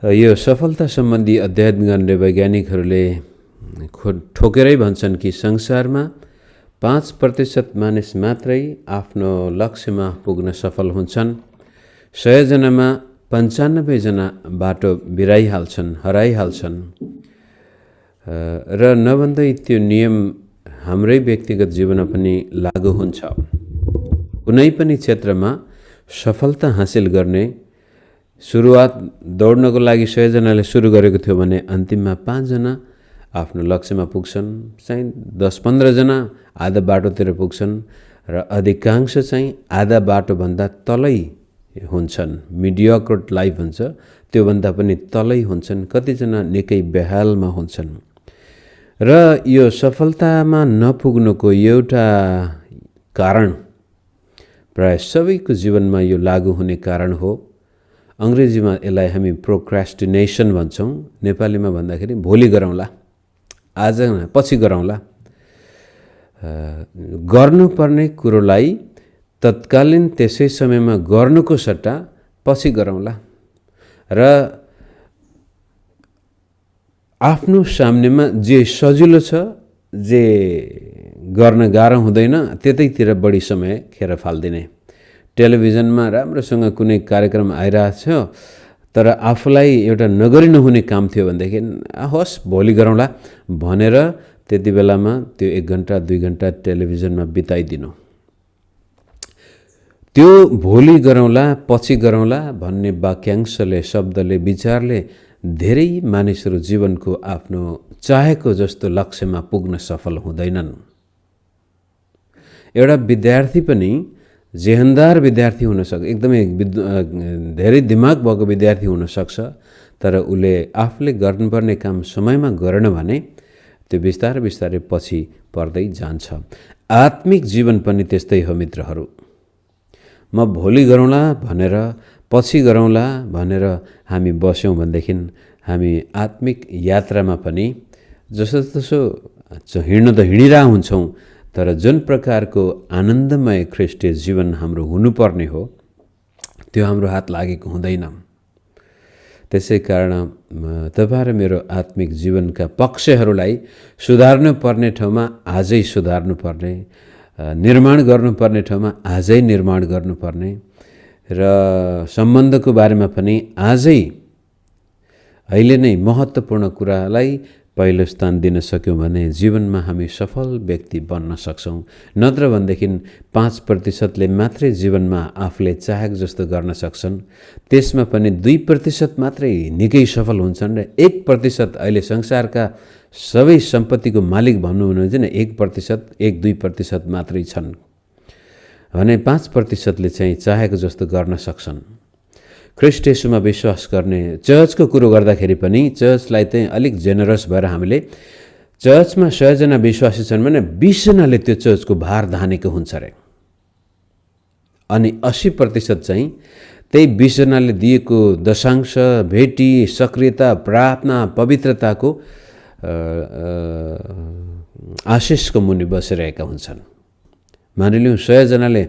यो सफलता सम्बन्धी अध्ययन गर्ने वैज्ञानिकहरूले ठोकेरै भन्छन् कि संसारमा 5% मानिस मात्रै आफ्नो लक्ष्यमा पुग्न सफल हुन्छन्। 100 जनामा 95 जना बाटो बिराइहाल्छन्, हराइहाल्छन्। र नभन्दै त्यो नियम हाम्रै व्यक्तिगत जीवनमा पनि लागू हुन्छ। कुनै पनि क्षेत्रमा सफलता हासिल गर्ने सुरुवात दौड्नको लागि 100 जनाले सुरु गरेको थियो भने अन्तिममा 5 जना आफ्नो लक्ष्यमा पुग्छन्, चाहिँ 10-15 जना आधा बाटोतिर पुग्छन् र अधिकांश चाहिँ आधा बाटोभन्दा तलै हुन्छन्। मिडियोकर लाइफ हुन्छ, त्योभन्दा पनि तलै हुन्छन्। कतिजना निकै बेहालमा हुन्छन्। र यो सफलतामा नपुग्नुको एउटा कारण, प्राय सबैको जीवनमा यो लागू हुने कारण हो। अंग्रेजीमा यसलाई हामी प्रोक्रास्टिनेसन भन्छौँ, नेपालीमा भन्दाखेरि भोलि गरौँला, आज पछि गरौँला। गर्नुपर्ने कुरोलाई तत्कालीन त्यसै समयमा गर्नुको सट्टा पछि गरौँला र आफ्नो सामनेमा जे सजिलो छ, जे गर्न गाह्रो हुँदैन, त्यतैतिर बढी समय खेर फाल्दिने। टेलिभिजनमा राम्रोसँग कुनै कार्यक्रम आइरहेछ तर आफूलाई एउटा नगरी नहुने काम थियो भनेदेखि होस् भोलि गरौँला भनेर त्यति बेलामा त्यो 1 घण्टा 2 घण्टा टेलिभिजनमा बिताइदिनु। त्यो भोलि गरौँला पछि गरौँला भन्ने वाक्यांशले, शब्दले, विचारले धेरै मानिसहरू जीवनको आफ्नो चाहेको जस्तो लक्ष्यमा पुग्न सफल हुँदैनन्। एउटा विद्यार्थी पनि जेहनदार विद्यार्थी हुन सक्छ, एकदमै धेरै दिमाग भएको विद्यार्थी हुन सक्छ, तर उसले आफूले गर्नुपर्ने काम समयमा गरेन भने त्यो बिस्तारै बिस्तारै पछि पर्दै जान्छ। आत्मिक जीवन पनि त्यस्तै हो मित्रहरू। म भोलि गरौँला भनेर, पछि गरौँला भनेर हामी बस्यौँ भनेदेखि हामी आत्मिक यात्रामा पनि जसोतसो हिँड्न त हिँडिरह हुन्छौँ, तर जुन प्रकारको आनन्दमय ख्रीष्टीय जीवन हाम्रो हुनुपर्ने हो त्यो हाम्रो हात लागेको हुँदैन। त्यसै कारण तपाईँ र मेरो आत्मिक जीवनका पक्षहरूलाई सुधार्नु पर्ने ठाउँमा आजै सुधार्नु पर्ने, निर्माण गर्नुपर्ने ठाउँमा आजै निर्माण गर्नुपर्ने र सम्बन्धको बारेमा पनि आजै अहिले नै महत्त्वपूर्ण कुरालाई पहिलो स्थान दिन सक्यौँ भने जीवनमा हामी सफल व्यक्ति बन्न सक्छौँ। नत्र भनेदेखि 5%ले मात्रै जीवनमा आफूले चाहेको जस्तो गर्न सक्छन्। त्यसमा पनि 2% मात्रै निकै सफल हुन्छन् र 1% अहिले संसारका सबै सम्पत्तिको मालिक भन्नुहुन्छ नि 1%, 1-2% मात्रै छन् भने 5%ले चाहिँ चाहेको जस्तो गर्न सक्छन्। ख्रीष्ट येशूमा विश्वास गर्ने, चर्चको कुरो गर्दाखेरि पनि चर्चलाई चाहिँ अलिक जेनरस भएर हामीले चर्चमा 100 जना विश्वासी छन् भने 20 जनाले त्यो चर्चको भार धानेको हुन्छ रे। अनि 80% चाहिँ त्यही 20 जनाले दिएको दशांश, भेटी, सक्रियता, प्रार्थना, पवित्रताको आशिषको मुनि बसिरहेका हुन्छन्। मानिलिउँ 100 जनाले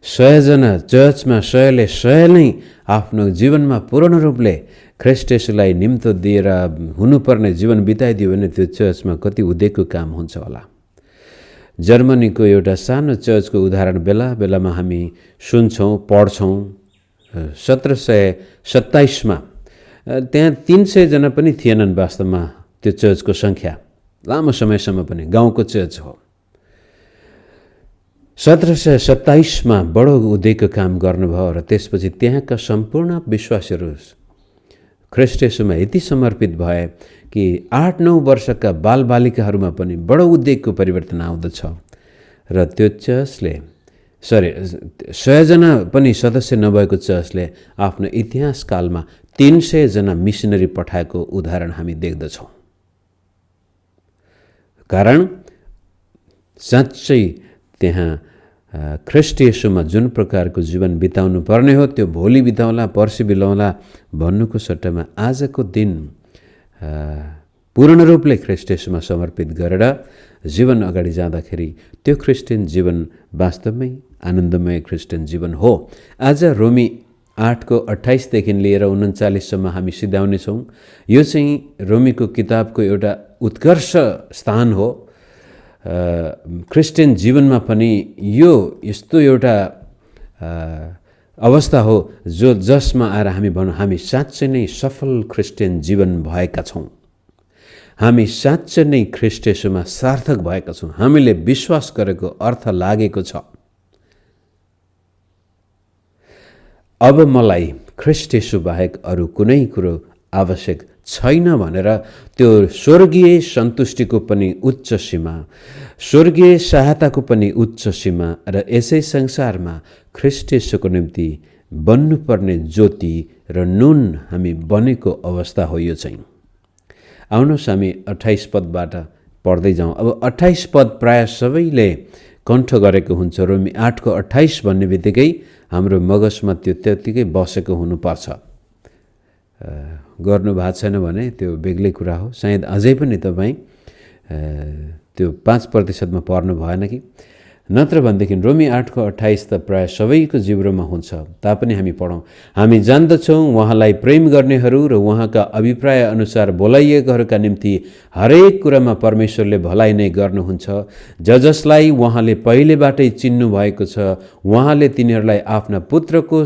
100 जना चर्चमा 100ले 100 नै आफ्नो जीवनमा पूर्ण रूपले ख्रीष्ट येशूलाई निम्तो दिएर हुनुपर्ने जीवन बिताइदियो भने त्यो चर्चमा कति उद्योगको काम हुन्छ होला। जर्मनीको एउटा सानो चर्चको उदाहरण बेला बेलामा हामी सुन्छौँ, पढ्छौँ। 1727मा त्यहाँ 300 जना पनि थिएनन् वास्तवमा त्यो चर्चको सङ्ख्या, लामो समयसम्म पनि गाउँको चर्च हो। 1727मा बडो उद्योगको काम गर्नुभयो र त्यसपछि त्यहाँका सम्पूर्ण विश्वासीहरू ख्रीष्ट येशूमा यति समर्पित भए कि 8-9 वर्षका बालबालिकाहरूमा पनि बडो उद्योगको परिवर्तन आउँदछ र त्यो चर्चले 100 जना पनि सदस्य नभएको चर्चले आफ्नो इतिहास कालमा 300 जना मिसनरी पठाएको उदाहरण हामी देख्दछौँ। कारण साँच्चै त्यहाँ ख्रीष्ट येशूमा जुन प्रकारको जीवन बिताउनु पर्ने हो त्यो भोलि बिताउला, पर्सि बिताउला भन्नुको सट्टामा आजको दिन पूर्ण रूपले ख्रीष्ट येशूमा समर्पित गरेर जीवन अगाडि जाँदाखेरि त्यो क्रिस्चियन जीवन वास्तवमै आनन्दमय क्रिस्चियन जीवन हो। आज रोमी 8को 28देखि लिएर 39सम्म हामी सिद्ध्याउनेछौँ। यो चाहिँ रोमीको किताबको एउटा उत्कर्ष स्थान हो। क्रिस्चियन जीवनमा पनि यो यस्तो एउटा अवस्था हो जसमा आएर हामी भनौँ हामी साँच्चै नै सफल क्रिस्चियन जीवन भएका छौँ। हामी साँच्चै नै ख्रीष्ट येशूमा सार्थक भएका छौँ। हामीले विश्वास गरेको अर्थ लागेको छ। अब मलाई ख्रीष्ट येशू बाहेक अरू कुनै कुरो आवश्यक छैन भनेर त्यो स्वर्गीय सन्तुष्टिको पनि उच्च सीमा, स्वर्गीय सहायताको पनि उच्च सीमा र यसै संसारमा ख्रीष्ट येशूको निम्ति बन्नुपर्ने ज्योति र नुन हामी बनेको अवस्था हो। यो चाहिँ आउनुहोस् हामी 28 पदबाट पढ्दै जाउँ। अब 28 पद प्राय सबैले कण्ठ गरेको हुन्छ। रोमी 8को 28 भन्ने बित्तिकै हाम्रो मगजमा त्यो त्यत्तिकै बसेको हुनुपर्छ। गर्नु भएको छैन भने त्यो बेग्लै कुरा हो। सायद अझै पनि तपाईँ त्यो 5% पढ्नु भएन कि नत्र भनेदेखि रोमी 8को 28 त प्राय सबैको जिब्रोमा हुन्छ। तापनि हामी पढौँ। हामी जान्दछौँ उहाँलाई प्रेम गर्नेहरू र उहाँका अभिप्राय अनुसार बोलाइएकाहरूका निम्ति हरेक कुरामा परमेश्वरले भलाइ नै गर्नुहुन्छ। जसलाई उहाँले पहिलेबाटै चिन्नु भएको छ उहाँले तिनीहरूलाई आफ्ना पुत्रको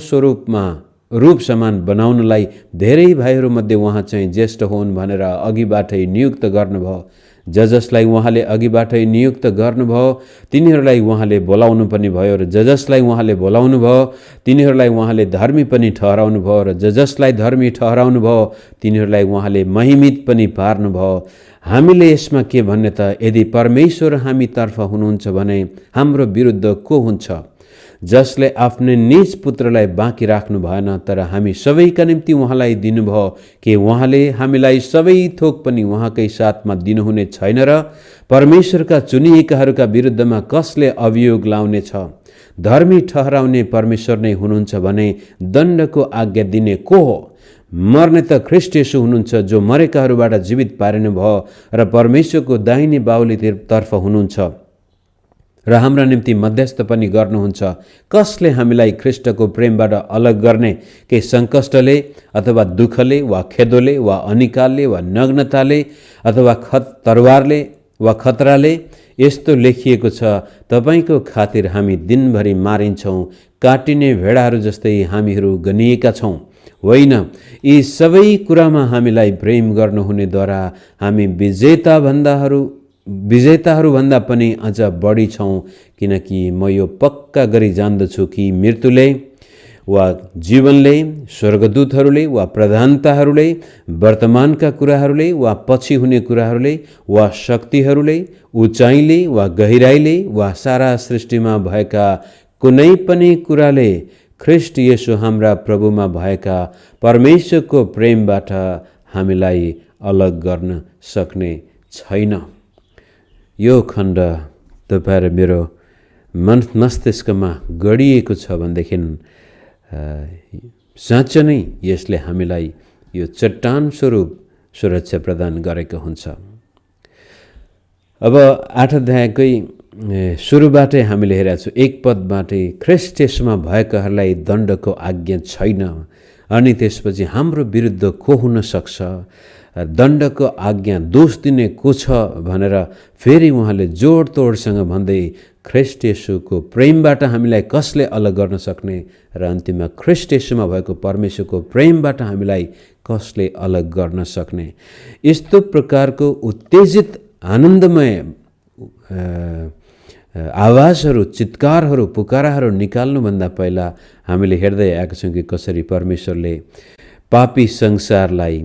रूप समान बनाउनलाई धेरै भाइहरूमध्ये उहाँ चाहिँ ज्येष्ठ हुन् भनेर अघिबाटै नियुक्त गर्नुभयो। जसलाई उहाँले अघिबाटै नियुक्त गर्नुभयो तिनीहरूलाई उहाँले बोलाउनु पनि भयो र जसलाई उहाँले बोलाउनु भयो तिनीहरूलाई उहाँले धर्मी पनि ठहराउनु भयो र जसलाई धर्मी ठहराउनु भयो तिनीहरूलाई उहाँले महिमित पनि पार्नु भयो। हामीले यसमा के भन्ने त यदि परमेश्वर हामीतर्फ हुनुहुन्छ भने हाम्रो विरुद्ध को हुन्छ? जसले आफ्नै निज पुत्रलाई बाँकी राख्नु भएन तर हामी सबैका निम्ति उहाँलाई दिनुभयो कि उहाँले हामीलाई सबै थोक पनि उहाँकै साथमा दिनुहुने छैन र परमेश्वरका चुनिएकाहरूका विरुद्धमा कसले अभियोग लाउने छ? धर्मी ठहराउने परमेश्वर नै हुनुहुन्छ भने दण्डको आज्ञा दिने को हो? मर्ने त ख्रीष्ट येशू हुनुहुन्छ जो मरेकाहरूबाट जीवित पारिनु भयो र परमेश्वरको दाहिने बाहुलीतर्फ हुनुहुन्छ र हाम्रा निम्ति मध्यस्थ पनि गर्नुहुन्छ। कसले हामीलाई ख्रीष्टको प्रेमबाट अलग गर्ने? के सङ्कष्टले अथवा दुःखले वा खेदोले वा अनिकालले वा नग्नताले अथवा तरवारले वा खतराले? यस्तो लेखिएको छ, तपाईँको खातिर हामी दिनभरि मारिन्छौँ, काटिने भेडाहरू जस्तै हामीहरू गनिएका छौँ। होइन, यी सबै कुरामा हामीलाई प्रेम गर्नुहुनेद्वारा हामी विजेताहरूभन्दा पनि अझ बढी छौँ। किनकि म यो पक्का गरी जान्दछु कि मृत्युले वा जीवनले, स्वर्गदूतहरूले वा प्रधानताहरूले, वर्तमानका कुराहरूले वा पछि हुने कुराहरूले वा शक्तिहरूले, उचाइले वा गहिराइले वा सारा सृष्टिमा भएका कुनै पनि कुराले ख्रीष्ट येशू हाम्रा प्रभुमा भएका परमेश्वरको प्रेमबाट हामीलाई अलग गर्न सक्ने छैन। यो खण्ड तपाईँ र मेरो मस्तिष्कमा गडिएको छ भनेदेखि साँच्चै नै यसले हामीलाई यो चट्टान स्वरूप सुरक्षा प्रदान गरेको हुन्छ। अब 8 अध्यायकै सुरुबाटै हामीले हेरेका छौँ 1 पदबाटै ख्रीष्ट येशूमा भएकाहरूलाई दण्डको आज्ञा छैन। अनि त्यसपछि हाम्रो विरुद्ध को हुन सक्छ? दण्डको आज्ञा दोष दिने को छ भनेर फेरि उहाँले जोडतोडसँग भन्दै ख्रीष्ट येशूको प्रेमबाट हामीलाई कसले अलग गर्न सक्ने र अन्तिममा ख्रीष्ट येशूमा भएको परमेश्वरको प्रेमबाट हामीलाई कसले अलग गर्न सक्ने? यस्तो प्रकारको उत्तेजित आनन्दमय आवाजहरू, चित्कारहरू, पुकाराहरू निकाल्नुभन्दा पहिला हामीले हेर्दै आएका छौँ कि कसरी परमेश्वरले पापी संसारलाई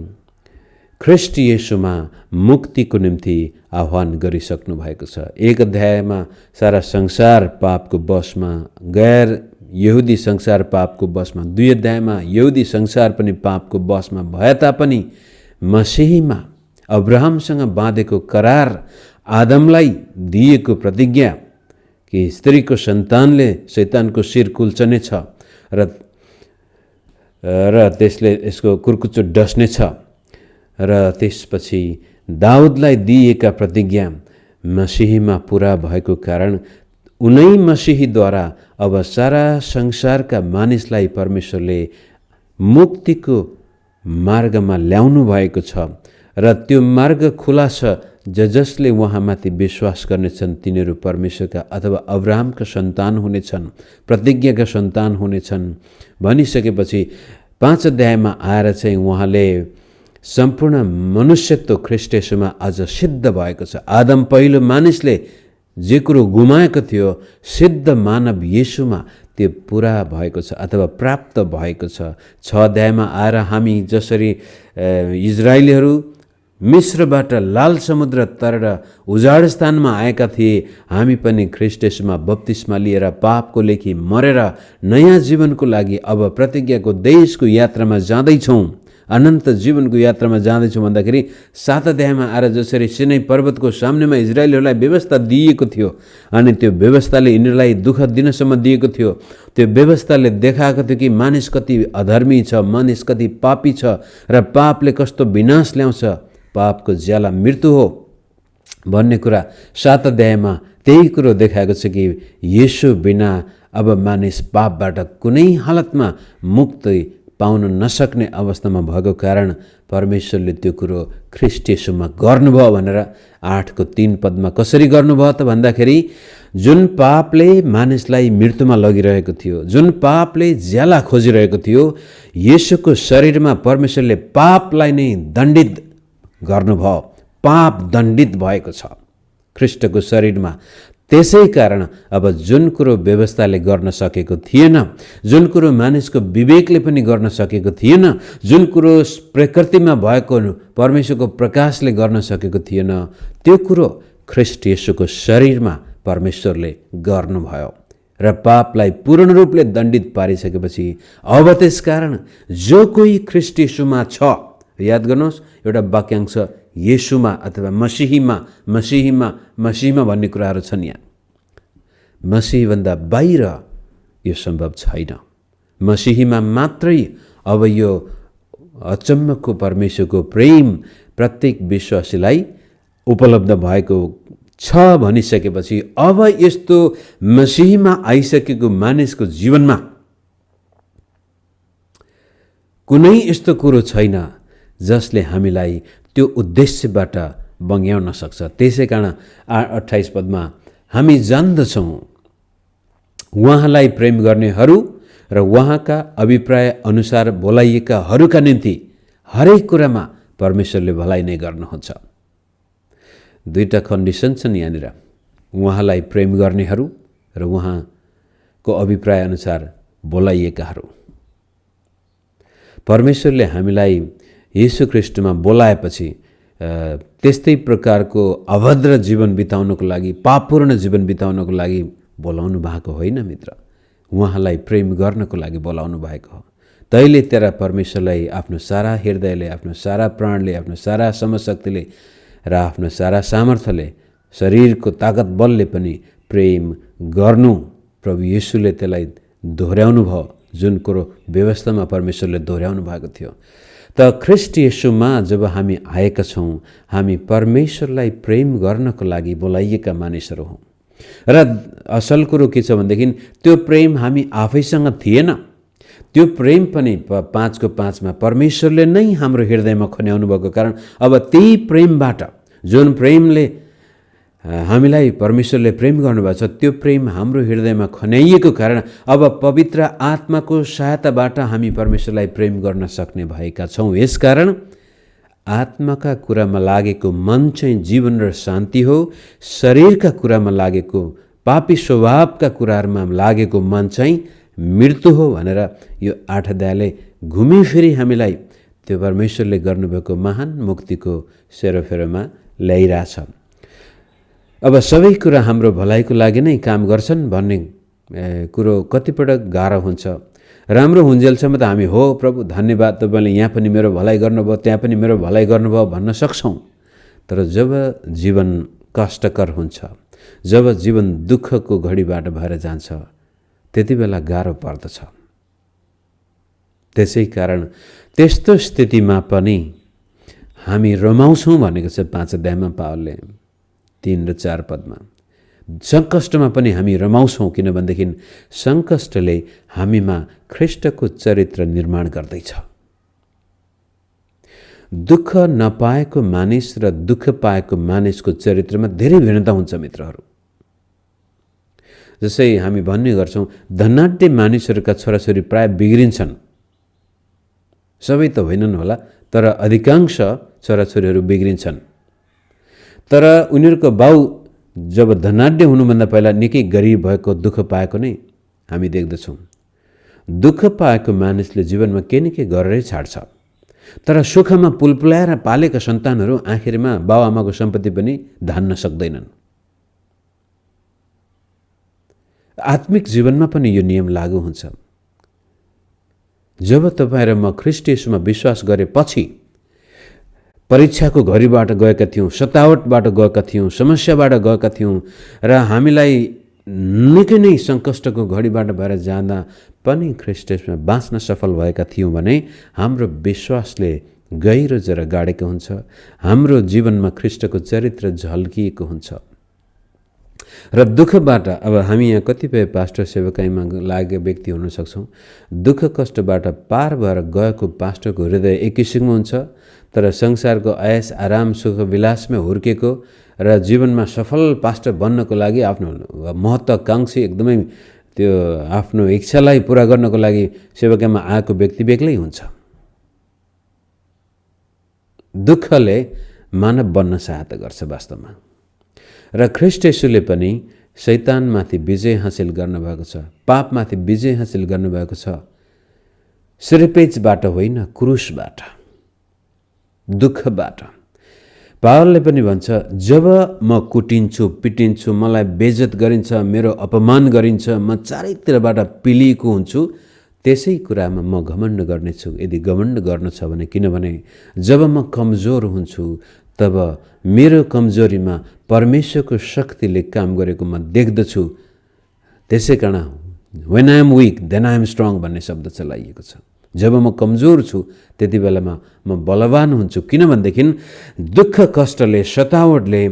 ख्रीष्ट येशूमा मुक्तिको निम्ति आह्वान गरिसक्नु भएको छ। 1 अध्यायमा सारा संसार पापको बसमा, गैर यहुदी संसार पापको बसमा, 2 अध्यायमा यहुदी संसार पनि पापको बसमा भए तापनि मसीहमा अब्राहमसँग बाँधेको करार, आदमलाई दिएको प्रतिज्ञा कि स्त्रीको सन्तानले शैतानको शिर कुल्चनेछ र त्यसले यसको कुर्कुच्चो डस्नेछ र त्यसपछि दाउदलाई दिएका प्रतिज्ञा मसीहमा पुरा भएको कारण उनै मसीहद्वारा अब सारा संसारका मानिसलाई परमेश्वरले मुक्तिको मार्गमा ल्याउनु भएको छ र त्यो मार्ग खुला छ। जसले उहाँमाथि विश्वास गर्नेछन् तिनीहरू परमेश्वरका अथवा अब्राहमका सन्तान हुनेछन्, प्रतिज्ञाका सन्तान हुनेछन् भनिसकेपछि 5 अध्यायमा आएर चाहिँ उहाँले सम्पूर्ण मनुष्यत्व ख्रीष्ट येशूमा अझ सिद्ध भएको छ। आदम पहिलो मानिसले जे कुरो गुमाएको थियो सिद्ध मानव येशूमा त्यो पुरा भएको छ अथवा प्राप्त भएको छ। 6 अध्यायमा आएर हामी जसरी इजरायलीहरू मिस्रबाट लाल समुद्र तरेर उजाड स्थानमा आएका थिए, हामी पनि ख्रीष्ट येशूमा बप्तिस्मा लिएर पापको लेखी मरेर नयाँ जीवनको लागि अब प्रतिज्ञाको देशको यात्रामा जाँदैछौँ, अनन्त जीवनको यात्रामा जाँदैछौँ भन्दाखेरि 7 अध्यायमा आएर जसरी सिनै पर्वतको सामनेमा इजरायलीहरूलाई व्यवस्था दिएको थियो अनि त्यो व्यवस्थाले यिनीहरूलाई दुःख दिनसम्म दिएको थियो, त्यो व्यवस्थाले देखाएको थियो कि मानिस कति अधर्मी छ, मानिस कति पापी छ र पापले कस्तो विनाश ल्याउँछ, पापको ज्याला मृत्यु हो भन्ने कुरा 7 अध्यायमा त्यही कुरो देखाएको छ कि येशू बिना अब मानिस पापबाट कुनै हालतमा मुक्ति पाउन नसक्ने अवस्थामा भएको कारण परमेश्वरले त्यो कुरो ख्रीष्ट येशूमा गर्नुभयो भनेर 8को 3 पदमा कसरी गर्नुभयो त भन्दाखेरि जुन पापले मानिसलाई मृत्युमा लगिरहेको थियो, जुन पापले ज्याला खोजिरहेको थियो, येशूको शरीरमा परमेश्वरले पापलाई नै दण्डित गर्नुभयो। पाप दण्डित भएको छ ख्रीष्टको शरीरमा। त्यसै कारण अब जुन कुरो व्यवस्थाले गर्न सकेको थिएन, जुन कुरो मानिसको विवेकले पनि गर्न सकेको थिएन, जुन कुरो प्रकृतिमा भएको परमेश्वरको प्रकाशले गर्न सकेको थिएन, त्यो कुरो ख्रीष्ट येशूको शरीरमा परमेश्वरले गर्नुभयो र पापलाई पूर्ण रूपले दण्डित पारिसकेपछि अब त्यसकारण जो कोही ख्रीष्ट येशूमा छ, याद गर्नुहोस् एउटा वाक्यांश येशूमा अथवा मसीहीमा मसीहीमा मसीहीमा भन्ने कुराहरू छन्। यहाँ मसीहभन्दा बाहिर यो सम्भव छैन। मसीहीमा मात्रै अब यो अचम्मको परमेश्वरको प्रेम प्रत्येक विश्वासीलाई उपलब्ध भएको छ भनिसकेपछि अब यस्तो मसीहमा आइसकेको मानिसको जीवनमा कुनै यस्तो कुरो छैन जसले हामीलाई त्यो उद्देश्यबाट बङ्ग्याउन सक्छ। त्यसै कारण 28 पदमा हामी जान्दछौँ उहाँलाई प्रेम गर्नेहरू र उहाँका अभिप्राय अनुसार बोलाइएकाहरूका निम्ति हरेक कुरामा परमेश्वरले भलाइ नै गर्नुहुन्छ। 2टा कन्डिसन छन् यहाँनिर, उहाँलाई प्रेम गर्नेहरू र उहाँको अभिप्राय अनुसार बोलाइएकाहरू। परमेश्वरले हामीलाई येशू ख्रीष्टमा बोलाएपछि त्यस्तै प्रकारको अभद्र जीवन बिताउनको लागि, पापपूर्ण जीवन बिताउनको लागि बोलाउनु भएको होइन मित्र, उहाँलाई प्रेम गर्नको लागि बोलाउनु भएको हो। तैले तेरा परमेश्वरलाई आफ्नो सारा हृदयले, आफ्नो सारा प्राणले, आफ्नो सारा समशक्तिले र आफ्नो सारा सामर्थ्यले, शरीरको ताकत बलले पनि प्रेम गर्नु। प्रभु येशूले त्यसलाई दोहोऱ्याउनु भयो, जुन कुरो व्यवस्थामा परमेश्वरले दोहोऱ्याउनु भएको थियो। त ख्रीष्ट येशूमा जब हामी आएका छौँ, हामी परमेश्वरलाई प्रेम गर्नको लागि बोलाइएका मानिसहरू हौँ। र असल कुरो के छ भनेदेखि त्यो प्रेम हामी आफैसँग थिएन, त्यो प्रेम पनि 5को 5मा परमेश्वरले नै हाम्रो हृदयमा खन्याउनु भएको कारण अब त्यही प्रेमबाट, जुन प्रेमले हामीलाई परमेश्वरले प्रेम गर्नुभएको छ, त्यो प्रेम हाम्रो हृदयमा खन्याइएको कारण अब पवित्र आत्माको सहायताबाट हामी परमेश्वरलाई प्रेम गर्न सक्ने भएका छौँ। यसकारण आत्माका कुरामा लागेको मन चाहिँ जीवन र शान्ति हो, शरीरका कुरामा लागेको पापी स्वभावका कुराहरूमा लागेको मन चाहिँ मृत्यु हो भनेर यो 8 अध्यायले घुमिफिरी हामीलाई त्यो परमेश्वरले गर्नुभएको महान मुक्तिको सेरोफेरोमा ल्याइरहेछ। अब सबै कुरा हाम्रो भलाइको लागि नै काम गर्छन् भन्ने कुरो कतिपटक गाह्रो हुन्छ। राम्रो हुन्जेलसम्म त हामी हो प्रभु धन्यवाद, तपाईँले यहाँ पनि मेरो भलाइ गर्नुभयो, त्यहाँ पनि मेरो भलाइ गर्नुभयो भन्न सक्छौँ। तर जब जीवन कष्टकर हुन्छ, जब जीवन दुःखको घडीबाट भएर जान्छ, त्यति बेला गाह्रो पर्दछ। त्यसै कारण त्यस्तो स्थितिमा पनि हामी रमाउँछौँ भनेको छ 5 अध्यायमा पावलले 3 र 4 पदमा। सङ्कष्टमा पनि हामी रमाउँछौँ, किनभनेदेखि सङ्कष्टले हामीमा ख्रीष्टको चरित्र निर्माण गर्दैछ। दुःख नपाएको मानिस र दुःख पाएको मानिसको चरित्रमा धेरै भिन्नता हुन्छ मित्रहरू। जसै हामी भन्ने गर्छौँ, धनाढ्य मानिसहरूका छोराछोरी प्राय बिग्रिन्छन्। सबै त होइनन् होला, तर अधिकांश छोराछोरीहरू बिग्रिन्छन्। तर उनीहरूको बाउ जब धनाढ्य हुनुभन्दा पहिला निकै गरिब भएको, दुःख पाएको नै हामी देख्दछौँ। दुःख पाएको मानिसले जीवनमा केही न केही गरेरै छाड्छ, तर सुखमा पुलपुलाएर पालेका सन्तानहरू आखिरमा बाउआमाको सम्पत्ति पनि धान्न सक्दैनन्। आत्मिक जीवनमा पनि यो नियम लागू हुन्छ। जब तपाईँ र म ख्रीष्ट येशूमा विश्वास गरेपछि परीक्षाको घडीबाट गएका थियौँ, सतावटबाट गएका थियौँ, समस्याबाट गएका थियौँ र हामीलाई निकै नै सङ्कष्टको घडीबाट भएर जाँदा पनि ख्रीष्ट येशूमा बाँच्न सफल भएका थियौँ भने हाम्रो विश्वासले गहिरो जरा गाडेको हुन्छ। हाम्रो जीवनमा ख्रीष्टको चरित्र झल्किएको हुन्छ। र दुःखबाट अब हामी यहाँ कतिपय पास्टर सेवकाईमा लागेका व्यक्ति हुन सक्छौँ। दुःख कष्टबाट पार भएर गएको पास्टरको हृदय एक किसिमको हुन्छ, तर संसारको ऐस आराम सुख विलासमै हुर्केको र जीवनमा सफल पास्टर बन्नको लागि आफ्नो महत्त्वाकांक्षी एकदमै त्यो आफ्नो इच्छालाई पुरा गर्नको लागि सेवकाईमा आएको व्यक्ति बेग्लै हुन्छ। दुःखले मानव बन्न सहायता गर्छ वास्तवमा। र ख्रीष्ट येशूले पनि शैतानमाथि विजय हासिल गर्नुभएको छ, पापमाथि विजय हासिल गर्नुभएको छ। सिरपेजबाट होइन, क्रुसबाट, दुःखबाट। पावलले पनि भन्छ, जब म कुटिन्छु, पिटिन्छु, मलाई बेइज्जत गरिन्छ, मेरो अपमान गरिन्छ, म चारैतिरबाट पिलिएको हुन्छु, त्यसै कुरामा म घमण्ड गर्नेछु। यदि घमण्ड गर्नु छ भने, किनभने जब म कमजोर हुन्छु तब मेरो कमजोरीमा परमेश्वरको शक्तिले काम गरेको म देख्दछु। त्यसै कारण when I am weak then I am strong भन्ने शब्द चलाइएको छ। जब म कमजोर छु त्यति बेलामा म बलवान हुन्छु, किनभनेदेखि दुःख कष्टले सतावटले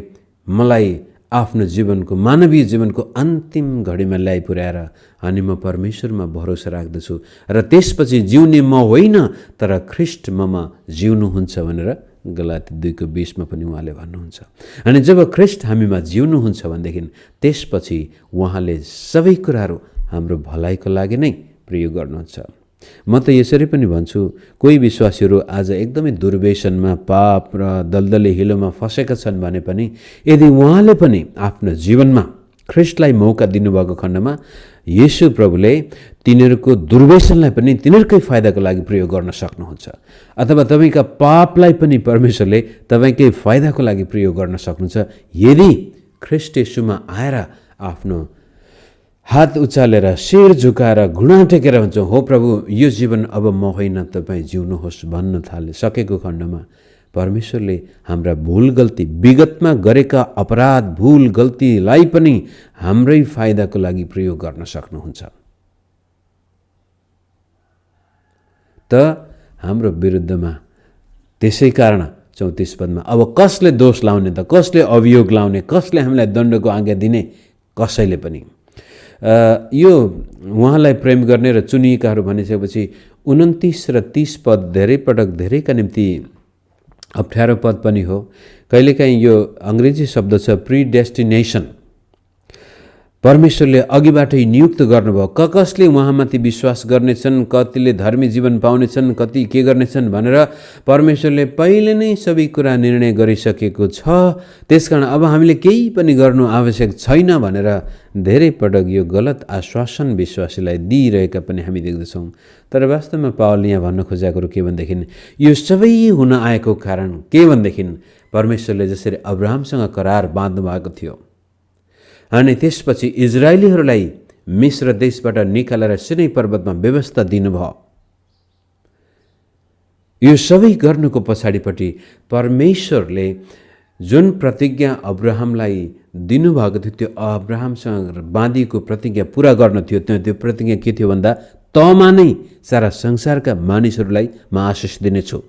मलाई आफ्नो जीवनको मानवीय जीवनको अन्तिम घडीमा ल्याइ पुर्याएर अनि म परमेश्वरमा भरोसा राख्दछु र त्यसपछि जिउने म होइन तर ख्रीष्ट ममा जिउनुहुन्छ भनेर गलाती 2:20 मा पनि उहाँले भन्नुहुन्छ। अनि जब ख्रीष्ट हामीमा जिउनुहुन्छ भनेदेखि त्यसपछि उहाँले सबै कुराहरू हाम्रो भलाइको लागि नै प्रयोग गर्नुहुन्छ। म त यसरी पनि भन्छु, कोही विश्वासीहरू आज एकदमै दुर्व्यसनमा, पाप र दलदले हिलोमा फसेका छन् भने पनि यदि उहाँले पनि आफ्नो जीवनमा ख्रीष्टलाई मौका दिनुभएको खण्डमा येशू प्रभुले तिनीहरूको दुर्व्यसनलाई पनि तिनीहरूकै फाइदाको लागि प्रयोग गर्न सक्नुहुन्छ, अथवा तपाईँका पापलाई पनि परमेश्वरले तपाईँकै फाइदाको लागि प्रयोग गर्न सक्नुहुन्छ यदि ख्रीष्ट येशूमा आएर आफ्नो हात उचालेर शिर झुकाएर घुँडा टेकेर भन्छौँ, हो प्रभु यो जीवन अब म होइन तपाईँ जिउनुहोस् भन्न सकेको खण्डमा परमेश्वरले हाम्रा भूल गल्ती, विगतमा गरेका अपराध भूल गल्तीलाई पनि हाम्रै फाइदाको लागि प्रयोग गर्न सक्नुहुन्छ। त हाम्रो विरुद्धमा त्यसै कारण 34 पदमा अब कसले दोष लाउने त, कसले अभियोग लाउने, कसले हामीलाई दण्डको आज्ञा दिने, कसैले पनि। यो उहाँलाई प्रेम गर्ने र चुनिएकाहरू भनिसकेपछि 29 र 30 पद धेरै पटक धेरैका निम्ति अप्ठ्यारो पद पनि हो। कहिलेकाहीँ यो अङ्ग्रेजी शब्द छ प्रिडेस्टिनेसन। परमेश्वरले अघिबाटै नियुक्त गर्नुभयो, कसले उहाँमाथि विश्वास गर्नेछन्, कतिले धर्मी जीवन पाउनेछन्, कति के गर्नेछन् भनेर परमेश्वरले पहिले नै सबै कुरा निर्णय गरिसकेको छ। त्यसकारण अब हामीले केही पनि गर्नु आवश्यक छैन भनेर धेरै पटक यो गलत आश्वासन विश्वासीलाई दिइरहेका पनि हामी देख्दछौँ। तर वास्तवमा पावलले यहाँ भन्न खोजेको के भनेदेखि यो सबै हुन आएको कारण के भनेदेखि परमेश्वरले जसरी अब्राहमसँग करार बाँध्नु भएको थियो अनि त्यसपछि इजरायलीहरूलाई मिस्र देशबाट निकालेर सिनै पर्वतमा व्यवस्था दिनुभयो। यो सबै गर्नुको पछाडिपट्टि परमेश्वरले जुन प्रतिज्ञा अब्राहमलाई दिनुभएको थियो त्यो अब्राहमसँग बाँधिएको प्रतिज्ञा पुरा गर्न थियो। त्यो प्रतिज्ञा के थियो भन्दा तमा नै सारा संसारका मानिसहरूलाई म आशिष दिनेछु।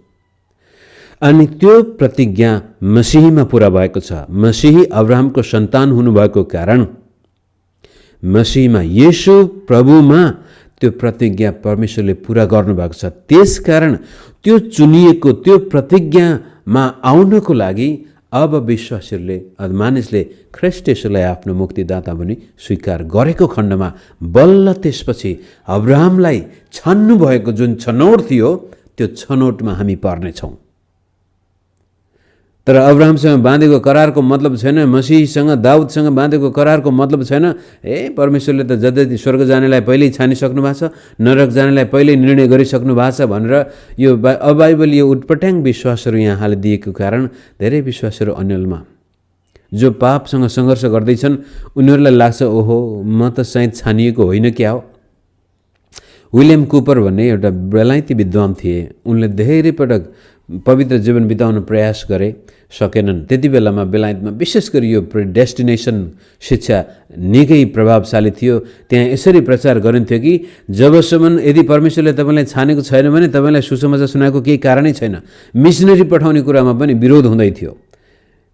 अनि त्यो प्रतिज्ञा मसीहीमा पुरा भएको छ। मसीही अब्राहमको सन्तान हुनुभएको कारण मसीहमा येशू प्रभुमा त्यो प्रतिज्ञा परमेश्वरले पुरा गर्नुभएको छ। त्यसकारण त्यो चुनिएको त्यो प्रतिज्ञामा आउनको लागि अब विश्वासीहरूले मानिसले ख्रीष्ट येशूलाई आफ्नो मुक्तिदाता पनि स्वीकार गरेको खण्डमा बल्ल त्यसपछि अब्राहमलाई छान्नु भएको जुन छनौट थियो त्यो छनौटमा हामी पर्नेछौँ। तर अब्राहमसँग बाँधेको करारको मतलब छैन, मसीहसँग दाउदसँग बाँधेको करारको मतलब छैन परमेश्वरले त जति स्वर्ग जानेलाई पहिल्यै छानिसक्नु भएको छ, नरक जानेलाई पहिल्यै निर्णय गरिसक्नु भएको छ भनेर यो अबाइबल यो उटपट्याङ विश्वासहरू यहाँ हालिदिएको कारण धेरै विश्वासहरू अन्यलमा जो पापसँग सङ्घर्ष गर्दैछन् उनीहरूलाई लाग्छ ओहो म त सायद छानिएको होइन क्या हो। विलियम कुपर भन्ने एउटा बेलायती विद्वान थिए। उनले धेरै पटक पवित्र जीवन बिताउन प्रयास गरे, सकेनन्। त्यति बेलामा बेलायतमा विशेष गरी यो प्रिडेस्टिनेसन शिक्षा निकै प्रभावशाली थियो। त्यहाँ यसरी प्रचार गरिन्थ्यो कि जबसम्म यदि परमेश्वरले तपाईँलाई छानेको छैन भने तपाईँलाई सुसमाचार सुनाएको केही कारणै छैन। मिसनरी पठाउने कुरामा पनि विरोध हुँदै थियो।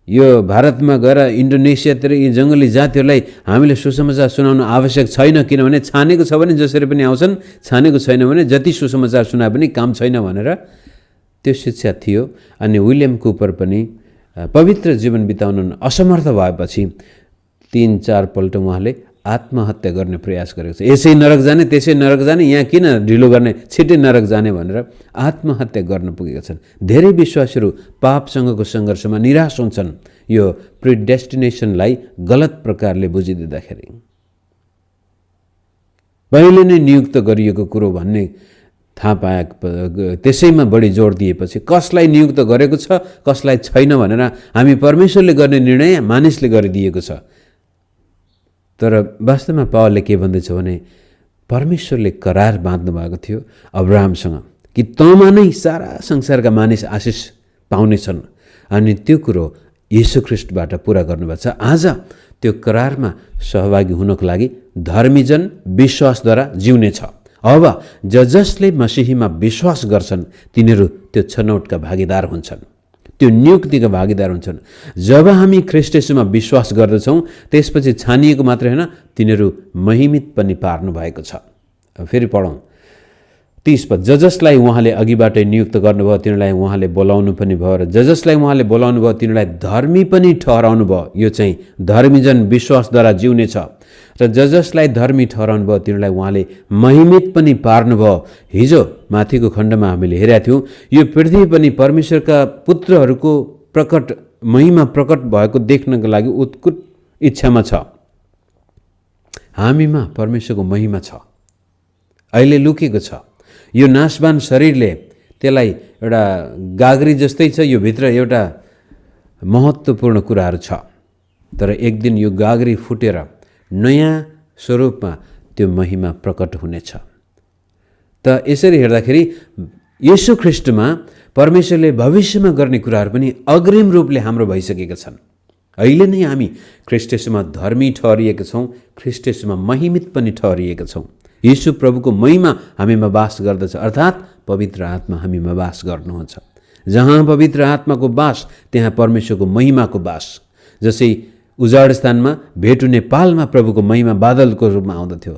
यो भारतमा गएर इन्डोनेसियातिर यी जङ्गली जातिहरूलाई हामीले सुसमाचार सुनाउनु आवश्यक छैन, किनभने छानेको छ भने जसरी पनि आउँछन्, छानेको छैन भने जति सुसमाचार सुनाए पनि काम छैन भनेर त्यो शिक्षा थियो। अनि विलियम कुपर पनि पवित्र जीवन बिताउन असमर्थ भएपछि 3-4 पल्ट उहाँले आत्महत्या गर्ने प्रयास गरेको छ। यसै नरक जाने त्यसै नरक जाने, यहाँ किन ढिलो गर्ने, छिट्टै नरक जाने भनेर आत्महत्या गर्न पुगेका छन्। धेरै विश्वासीहरू पापसँगको सङ्घर्षमा निराश हुन्छन् यो प्रिडेस्टिनेसनलाई गलत प्रकारले बुझिदिँदाखेरि। पहिले नै नियुक्त गरिएको कुरो भन्ने थाहा पाए त्यसैमा बढी जोड दिएपछि कसलाई नियुक्त गरेको छ कसलाई छैन भनेर हामी परमेश्वरले गर्ने निर्णय मानिसले गरिदिएको छ। तर वास्तवमा पावलले के भन्दैछ भने परमेश्वरले करार बाँध्नु भएको थियो अब्राहमसँग कि तँमा नै सारा संसारका मानिस आशिष पाउनेछन्, अनि त्यो कुरो येशू ख्रीष्टबाट पुरा गर्नुभएको छ। आज त्यो करारमा सहभागी हुनको लागि धर्मीजन विश्वासद्वारा जिउने छ। अब जसले मसीहीमा विश्वास गर्छन् तिनीहरू त्यो छनौटका भागीदार हुन्छन्, त्यो नियुक्तिका भागीदार हुन्छन्। जब हामी ख्रीष्ट येशूमा विश्वास गर्दछौँ त्यसपछि छानिएको मात्रै होइन, तिनीहरू महिमित पनि पार्नु भएको छ। फेरि पढौँ 30 पद। जसलाई उहाँले अघिबाटै नियुक्त गर्नुभयो तिनीहरूलाई उहाँले बोलाउनु पनि भयो, र जसलाई उहाँले बोलाउनु भयो तिनीहरूलाई धर्मी पनि ठहराउनु भयो। यो चाहिँ धर्मीजन विश्वासद्वारा जिउने छ। र जसलाई धर्मी ठहराउनु भयो तिनीहरूलाई उहाँले महिमित पनि पार्नुभयो। हिजो माथिको खण्डमा हामीले हेरेका थियौँ यो पृथ्वी पनि परमेश्वरका पुत्रहरूको महिमा प्रकट भएको देख्नको लागि उत्कट इच्छामा छ। हामीमा परमेश्वरको महिमा छ, अहिले लुकेको छ। यो नाशवान शरीरले त्यसलाई एउटा गाग्री जस्तै छ, यो भित्र एउटा महत्त्वपूर्ण कुराहरू छ। तर एक दिन यो गाग्री फुटेर नयाँ स्वरूपमा त्यो महिमा प्रकट हुनेछ। त यसरी हेर्दाखेरि येशू ख्रीष्टमा परमेश्वरले भविष्यमा गर्ने कुराहरू पनि अग्रिम रूपले हाम्रो भइसकेका छन्। अहिले नै हामी ख्रीष्ट येशूमा धर्मी ठहरिएका छौँ, ख्रीष्ट येशूमा महिमित पनि ठहरिएका छौँ। येशू प्रभुको महिमा हामीमा वास गर्दछ, अर्थात् पवित्र आत्मा हामीमा वास गर्नुहुन्छ। जहाँ पवित्र आत्माको वास त्यहाँ परमेश्वरको महिमाको वास। जसै उजाड स्थानमा भेटु नेपालमा प्रभुको महिमा बादलको रूपमा आउँदथ्यो,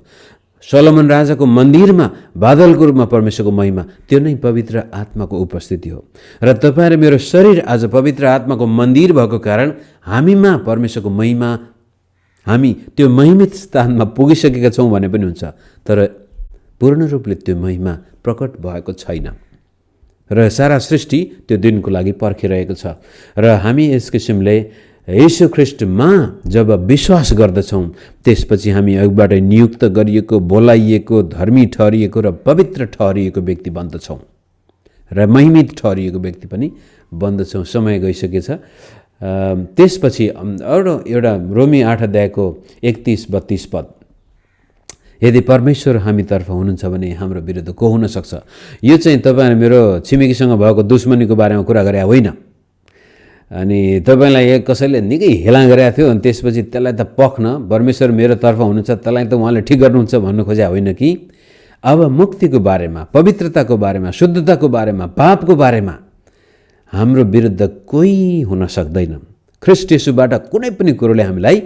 सोलोमन राजाको मन्दिरमा बादलको रूपमा परमेश्वरको महिमा, त्यो नै पवित्र आत्माको उपस्थिति हो। र तपाईँ र मेरो शरीर आज पवित्र आत्माको मन्दिर भएको कारण हामीमा परमेश्वरको महिमा, हामी त्यो महिमित स्थानमा पुगिसकेका छौँ भने पनि हुन्छ। तर पूर्ण रूपले त्यो महिमा प्रकट भएको छैन र सारा सृष्टि त्यो दिनको लागि पर्खिरहेको छ। र हामी यस किसिमले येशू ख्रीष्टमा जब विश्वास गर्दछौँ त्यसपछि हामी अघिबाट नियुक्त गरिएको, बोलाइएको, धर्मी ठहरिएको र पवित्र ठहरिएको व्यक्ति बन्दछौँ र महिमित ठहरिएको व्यक्ति पनि बन्दछौँ। समय गइसकेछ। त्यसपछि अरू एउटा रोमी 8 अध्यायको 31-32 पद। यदि परमेश्वर हामीतर्फ हुनुहुन्छ भने हाम्रो विरुद्ध को हुन सक्छ? यो चाहिँ तपाईँ मेरो छिमेकीसँग भएको दुश्मनीको बारेमा कुरा गरे होइन। अनि तपाईँलाई कसैले निकै हेला गरेको थियो अनि त्यसपछि त्यसलाई त पख्न परमेश्वर मेरो तर्फ हुनुहुन्छ, त्यसलाई त उहाँले ठिक गर्नुहुन्छ भन्नु खोजे होइन कि अब मुक्तिको बारेमा, पवित्रताको बारेमा, शुद्धताको बारेमा, पापको बारेमा हाम्रो विरुद्ध कोही हुन सक्दैन। ख्रीष्ट येशूबाट कुनै पनि कुरोले हामीलाई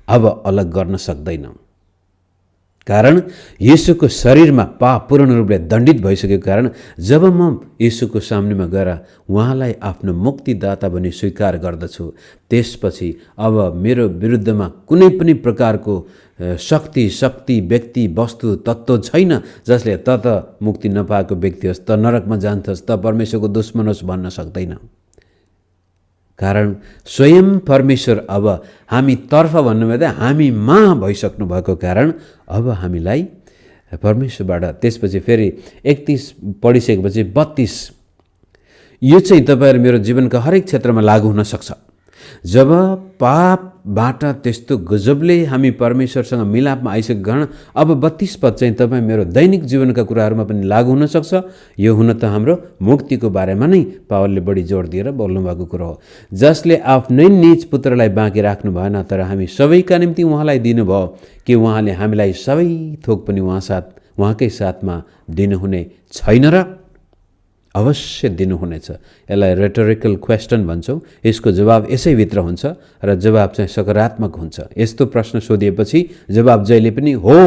अब अलग गर्न सक्दैन। कारण येशूको शरीरमा पाप पूर्ण रूपले दण्डित भइसकेको कारण जब म येशूको सामनेमा गएर उहाँलाई आफ्नो मुक्तिदाता भनी स्वीकार गर्दछु, त्यसपछि अब मेरो विरुद्धमा कुनै पनि प्रकारको शक्ति व्यक्ति वस्तु तत्त्व छैन जसले त मुक्ति नपाएको व्यक्ति होस्, त नरकमा जान्छस्, त परमेश्वरको दुश्मन होस् भन्न सक्दैन। कारण स्वयं परमेश्वर अब हामी तर्फ भन्नुभयो हामीमा भइसक्नु भएको कारण अब हामीलाई परमेश्वरबाट त्यसपछि फेरि 31 पढिसकेपछि 32 यो चाहिँ तपाईहरु मेरो जीवनका हरेक क्षेत्रमा लागू हुन सक्छ। जब पापबाट त्यस्तो गजबले हामी परमेश्वरसँग मिलापमा आइसकेको कारण अब 32 पद चाहिँ तपाईँ मेरो दैनिक जीवनका कुराहरूमा पनि लागू हुन सक्छ। यो हुन त हाम्रो मुक्तिको बारेमा नै पावलले बढी जोड दिएर बोल्नु भएको कुरो हो, जसले आफ्नै निज पुत्रलाई बाँकी राख्नु भएन तर हामी सबैका निम्ति उहाँलाई दिनुभयो कि उहाँले हामीलाई सबै थोक पनि उहाँकै साथमा दिनुहुने छैन र अवश्य दिनुहुनेछ। यसलाई रेटोरिकल क्वेश्चन भन्छौँ। यसको जवाब यसैभित्र हुन्छ र जवाब चाहिँ सकारात्मक हुन्छ। यस्तो प्रश्न सोधिएपछि जवाब जहिले पनि हो,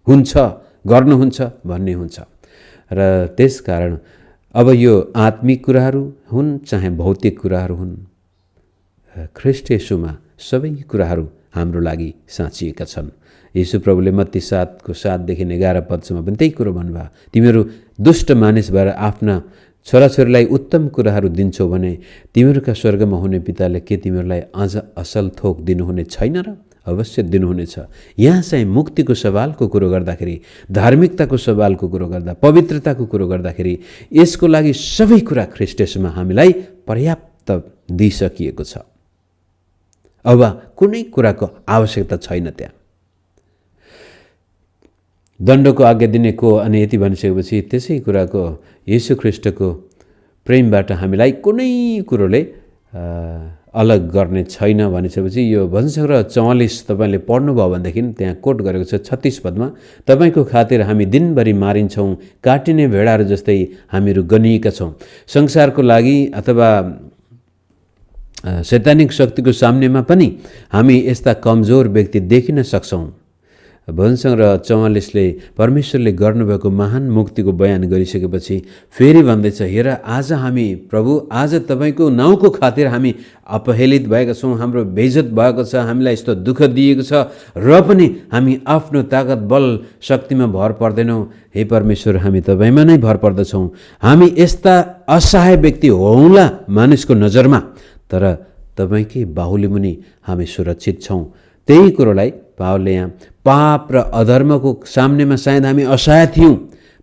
हुन्छ, गर्नुहुन्छ भन्ने हुन्छ। र त्यसकारण अब यो आत्मिक कुराहरू हुन् चाहे भौतिक कुराहरू हुन्, ख्रीष्ट येशूमा सबै कुराहरू हाम्रो लागि साँचिएका छन्। येशू प्रभुले मत्ती 7 को 7 देखि 11 पदसम्म पनि त्यही कुरो भन्नुभयो, तिमीहरू दुष्ट मानिस भएर आफ्ना छोराछोरीलाई उत्तम कुराहरू दिन्छौ भने तिमीहरूका स्वर्गमा हुने पिताले के तिमीहरूलाई अझ असल थोक दिनुहुने छैन र? अवश्य दिनुहुनेछ। यहाँ चाहिँ मुक्तिको सवालको कुरो गर्दाखेरि, धार्मिकताको सवालको कुरो गर्दा, पवित्रताको कुरो गर्दाखेरि यसको लागि सबै कुरा ख्रीष्ट येशूमा हामीलाई पर्याप्त दिइसकिएको छ। अब कुनै कुराको आवश्यकता छैन त्यहाँ। दण्डको आज्ञा दिने को अनि यति भनिसकेपछि त्यसै कुराको येशू ख्रीष्टको प्रेमबाट हामीलाई कुनै कुरोले अलग गर्ने छैन भनिसकेपछि यो भजनसङ्ग्रह 44 तपाईँले पढ्नुभयो भनेदेखि त्यहाँ कोट गरेको छ 36 पदमा, तपाईँको खातिर हामी दिनभरि मारिन्छौँ, काटिने भेडाहरू जस्तै हामीहरू गनिएका छौँ। संसारको लागि अथवा शैतानिक शक्तिको सामनेमा पनि हामी यस्ता कमजोर व्यक्ति देखिन सक्छौँ। भजनसङ्ग्रह 44ले परमेश्वरले गर्नुभएको महान मुक्तिको बयान गरिसकेपछि फेरि भन्दैछ, हेर आज हामी प्रभु, आज तपाईँको नाउँको खातिर हामी अपहेलित भएका छौँ, हाम्रो बेइज्जत भएको छ, हामीलाई यस्तो दुःख दिएको छ र पनि हामी आफ्नो ताकत बल शक्तिमा भर पर्दैनौँ। हे परमेश्वर, हामी तपाईँमा नै भर पर्दछौँ। हामी यस्ता असहाय व्यक्ति हौँला मानिसको नजरमा, तर तपाईँकै बाहुली मुनि हामी सुरक्षित छौँ। त्यही कुरोलाई पावलले यहाँ पाप र अधर्मको सामनेमा सायद हामी असहाय थियौँ,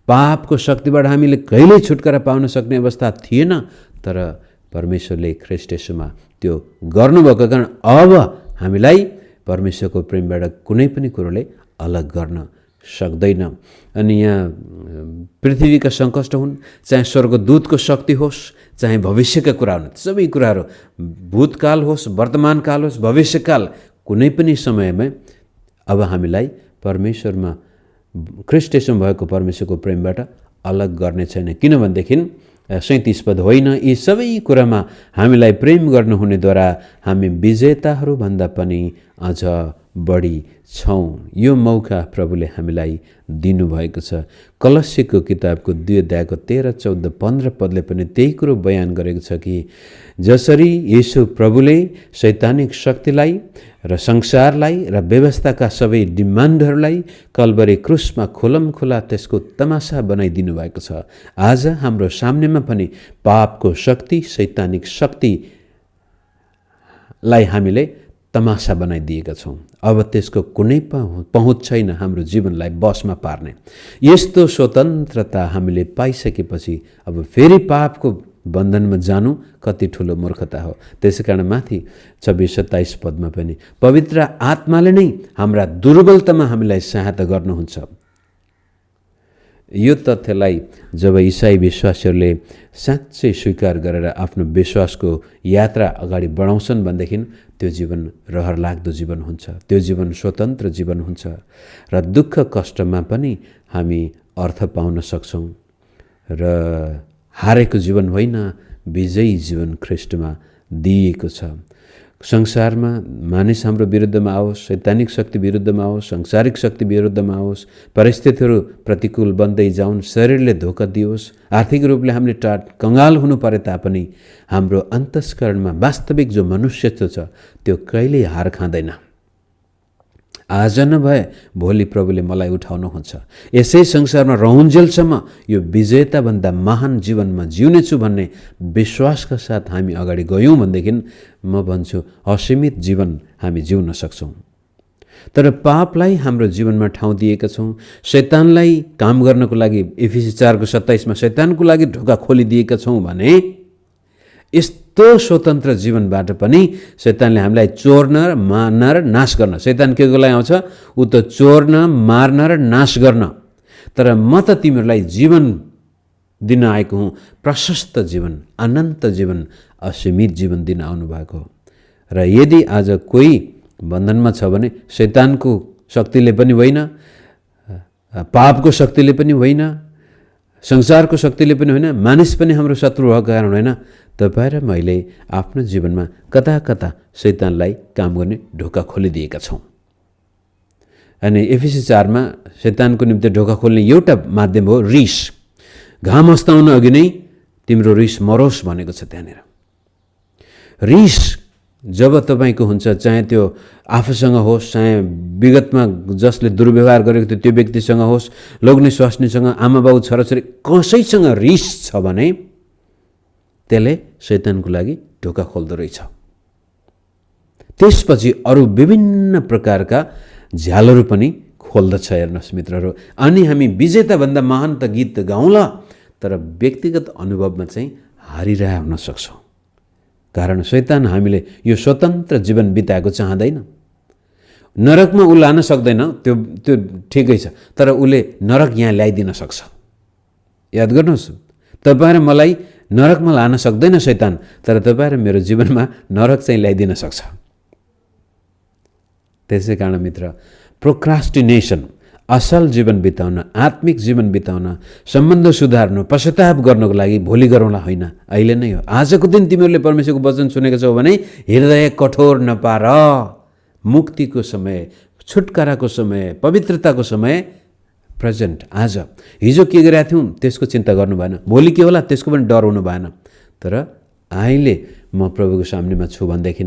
पापको शक्तिबाट हामीले कहिल्यै छुटकारा पाउन सक्ने अवस्था थिएन, तर परमेश्वरले ख्रीष्ट येशूमा त्यो गर्नुभएको कारण अब हामीलाई परमेश्वरको प्रेमबाट कुनै पनि कुरोले अलग गर्न सक्दैन। अनि यहाँ पृथ्वीका सङ्कष्ट हुन्, चाहे स्वर्गदूतको शक्ति होस्, चाहे भविष्यका कुरा हुन्, सबै कुराहरू भूतकाल होस्, वर्तमानकाल होस्, भविष्यकाल, कुनै पनि समयमा अब हामीलाई परमेश्वरमा ख्रीष्ट येशूमा भएको परमेश्वरको प्रेमबाट अलग गर्ने छैन। किनभनेदेखि 37 पद, होइन यी सबै कुरामा हामीलाई प्रेम गर्नुहुनेद्वारा हामी विजेताहरू भन्दा पनि अझ बढी छौँ। यो मौका प्रभुले हामीलाई दिनुभएको छ। कलस्सीको किताबको 2 अध्यायको 13, 14, 15 पदले पनि त्यही कुरो बयान गरेको छ कि जसरी येशू प्रभुले शैतानिक शक्तिलाई र संसारलाई र व्यवस्थाका सबै डिमान्डहरूलाई कल्वरी क्रुसमा खोलमखोला त्यसको तमासा बनाइदिनु भएको छ, आज हाम्रो सामनेमा पनि पापको शक्ति, शैतानिक शक्तिलाई हामीले तमासा बनाइदिएका छौँ। अब त्यसको कुनै पहुँच छैन हाम्रो जीवनलाई बसमा पार्ने। यस्तो स्वतन्त्रता हामीले पाइसकेपछि अब फेरि पापको बन्धनमा जानु कति ठुलो मूर्खता हो। त्यसैकारण माथि 26-27 पदमा पनि पवित्र आत्माले नै हाम्रा दुर्बलतामा हामीलाई सहायता गर्नुहुन्छ। यो तथ्यलाई जब इसाई विश्वासीहरूले साँच्चै स्वीकार गरेर आफ्नो विश्वासको यात्रा अगाडि बढाउँछन् भनेदेखि त्यो जीवन रहरलाग्दो जीवन हुन्छ, त्यो जीवन स्वतन्त्र जीवन हुन्छ र दुःख कष्टमा पनि हामी अर्थ पाउन सक्छौँ र हारेको जीवन होइन, विजयी जीवन ख्रीष्टमा दिएको छ। संसारमा मानिस हाम्रो विरुद्धमा आओस्, शैतानिक शक्ति विरुद्धमा आओस्, सांसारिक शक्ति विरुद्धमा आओस्, परिस्थितिहरू प्रतिकूल बन्दै जाउन्, शरीरले धोका दियोस्, आर्थिक रूपले हामीले कङ्गाल हुनु परे तापनि हाम्रो अन्तस्करणमा वास्तविक जो मनुष्यत्व छ त्यो कहिल्यै हार खाँदैन। आज नभए भोलि प्रभुले मलाई उठाउनुहुन्छ। यसै संसारमा रहन्जेलसम्म यो विजेताभन्दा महान जीवनमा जिउनेछु भन्ने विश्वासका साथ हामी अगाडि गयौँ भनेदेखि म भन्छु असीमित जीवन हामी जिउन सक्छौँ। तर पापलाई हाम्रो जीवनमा ठाउँ दिएका छौँ। शैतानलाई काम गर्नको लागि एफिसी 4:27 शैतानको लागि ढोका खोलिदिएका छौँ भने यस्तो स्वतन्त्र जीवनबाट पनि शैतानले हामीलाई चोर्न, मार्न र नाश गर्न, शैतान के को लागि आउँछ? ऊ त चोर्न, मार्न र नाश गर्न। तर म त तिमीहरूलाई जीवन दिन आएको हुँ, प्रशस्त जीवन, अनन्त जीवन, असीमित जीवन दिन आउनुभएको हो। र यदि आज कोही बन्धनमा छ भने शैतानको शक्तिले पनि होइन, पापको शक्तिले पनि होइन, संसारको शक्तिले पनि होइन, मानिस पनि हाम्रो शत्रु भएको कारण होइन। तपाईँ र मैले आफ्नो जीवनमा कता कता शैतानलाई काम गर्ने ढोका खोलिदिएका छौँ। अनि एफिसी 4 शैतानको निम्ति ढोका खोल्ने एउटा माध्यम हो रिस। घाम अस्ताउन अघि नै तिम्रो रिस मरोस् भनेको छ त्यहाँनिर। रिस जब तपाईँको हुन्छ, चाहे त्यो आफूसँग होस्, चाहे विगतमा जसले दुर्व्यवहार गरेको थियो त्यो व्यक्तिसँग होस्, लोग्ने स्वास्नीसँग, आमा बाउ छोराछोरी कसैसँग रिस छ भने त्यसले शैतानको लागि ढोका खोल्दो रहेछ। त्यसपछि अरू विभिन्न प्रकारका झ्यालहरू पनि खोल्दछ। हेर्नुहोस् मित्रहरू, अनि हामी विजेताभन्दा महान त गीत गाउँला, तर व्यक्तिगत अनुभवमा चाहिँ हारिरह हुन सक्छौँ। कारण शैतान हामीले यो स्वतन्त्र जीवन बिताएको चाहँदैन। नरकमा ऊ लान सक्दैन, त्यो ठिकै छ, तर उसले नरक यहाँ ल्याइदिन सक्छ। याद गर्नुहोस्, तपाईँ र मलाई नरकमा लान सक्दैन शैतान, तर तपाईँ र मेरो जीवनमा नरक चाहिँ ल्याइदिन सक्छ। त्यसै कारण मित्र, प्रोक्रास्टिनेसन, असल जीवन बिताउन, आत्मिक जीवन बिताउन, सम्बन्ध सुधार्नु, पश्चाताप गर्नको लागि भोलि गरौँला होइन, अहिले नै हो। आजको दिन तिमीहरूले परमेश्वरको वचन सुनेको छौ भने हृदय कठोर नपार। मुक्तिको समय, छुटकाराको समय, पवित्रताको समय प्रेजेन्ट, आज। हिजो के गरेका थियौँ त्यसको चिन्ता गर्नु भएन, भोलि के होला त्यसको पनि डर हुनु भएन। तर अहिले म प्रभुको सामनेमा छु भनेदेखि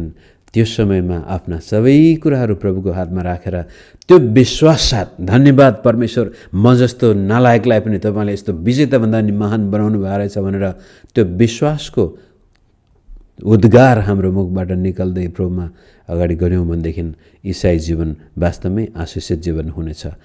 त्यो समयमा आफ्ना सबै कुराहरू प्रभुको हातमा राखेर त्यो विश्वास साथ, धन्यवाद परमेश्वर, म जस्तो नालायकलाई पनि तपाईँले यस्तो विजेताभन्दा नि महान बनाउनु भएको रहेछ भनेर त्यो विश्वासको उद्गार हाम्रो मुखबाट निकल्दै प्रभुमा अगाडि गऱ्यौँ भनेदेखि ईसाई जीवन वास्तवमै आशिषित जीवन हुनेछ।